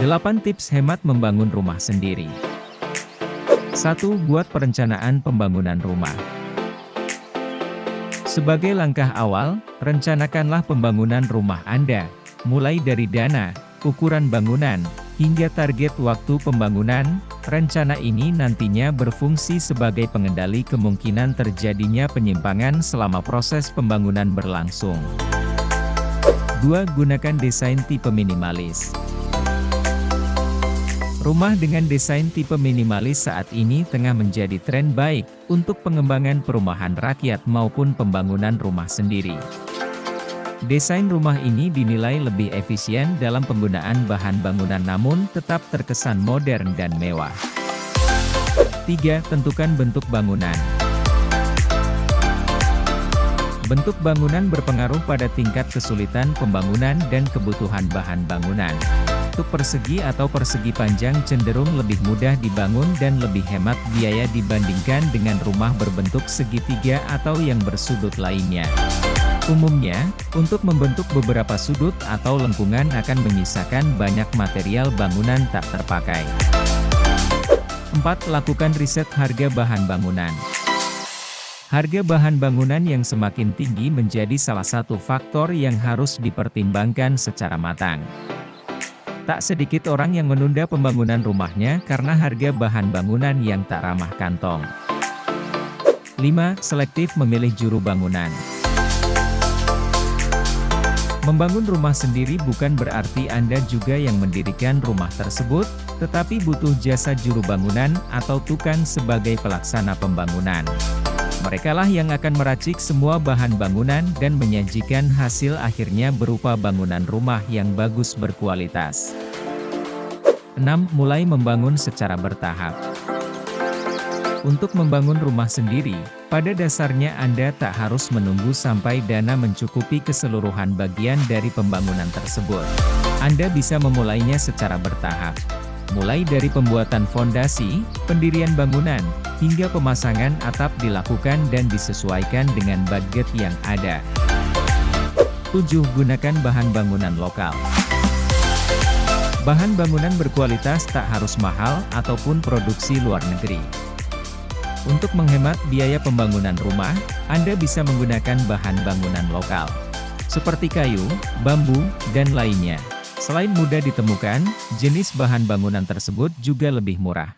8 tips hemat membangun rumah sendiri. 1. Buat perencanaan pembangunan rumah. Sebagai langkah awal, rencanakanlah pembangunan rumah Anda, mulai dari dana, ukuran bangunan, hingga target waktu pembangunan. Rencana ini nantinya berfungsi sebagai pengendali kemungkinan terjadinya penyimpangan selama proses pembangunan berlangsung. 2. Gunakan desain tipe minimalis. Rumah dengan desain tipe minimalis saat ini tengah menjadi tren baik untuk pengembangan perumahan rakyat maupun pembangunan rumah sendiri. Desain rumah ini dinilai lebih efisien dalam penggunaan bahan bangunan namun tetap terkesan modern dan mewah. 3. Tentukan bentuk bangunan. Bentuk bangunan berpengaruh pada tingkat kesulitan pembangunan dan kebutuhan bahan bangunan. Bentuk persegi atau persegi panjang cenderung lebih mudah dibangun dan lebih hemat biaya dibandingkan dengan rumah berbentuk segitiga atau yang bersudut lainnya. Umumnya, untuk membentuk beberapa sudut atau lengkungan akan menyisakan banyak material bangunan tak terpakai. 4. Lakukan riset harga bahan bangunan. Harga bahan bangunan yang semakin tinggi menjadi salah satu faktor yang harus dipertimbangkan secara matang. Tak sedikit orang yang menunda pembangunan rumahnya karena harga bahan bangunan yang tak ramah kantong. 5. Selektif memilih juru bangunan. Membangun rumah sendiri bukan berarti Anda juga yang mendirikan rumah tersebut, tetapi butuh jasa juru bangunan atau tukang sebagai pelaksana pembangunan. Merekalah yang akan meracik semua bahan bangunan dan menyajikan hasil akhirnya berupa bangunan rumah yang bagus berkualitas. 6. Mulai membangun secara bertahap. Untuk membangun rumah sendiri, pada dasarnya Anda tak harus menunggu sampai dana mencukupi keseluruhan bagian dari pembangunan tersebut. Anda bisa memulainya secara bertahap. Mulai dari pembuatan fondasi, pendirian bangunan, hingga pemasangan atap dilakukan dan disesuaikan dengan budget yang ada. 7. Gunakan bahan bangunan lokal. Bahan bangunan berkualitas tak harus mahal ataupun produksi luar negeri. Untuk menghemat biaya pembangunan rumah, Anda bisa menggunakan bahan bangunan lokal, seperti kayu, bambu, dan lainnya. Selain mudah ditemukan, jenis bahan bangunan tersebut juga lebih murah.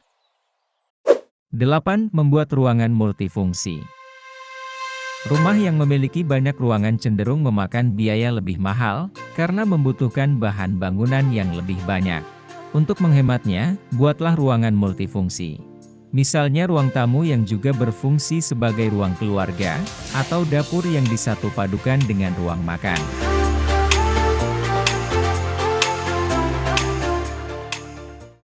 8. Membuat ruangan multifungsi. Rumah yang memiliki banyak ruangan cenderung memakan biaya lebih mahal, karena membutuhkan bahan bangunan yang lebih banyak. Untuk menghematnya, buatlah ruangan multifungsi. Misalnya ruang tamu yang juga berfungsi sebagai ruang keluarga, atau dapur yang disatu padukan dengan ruang makan.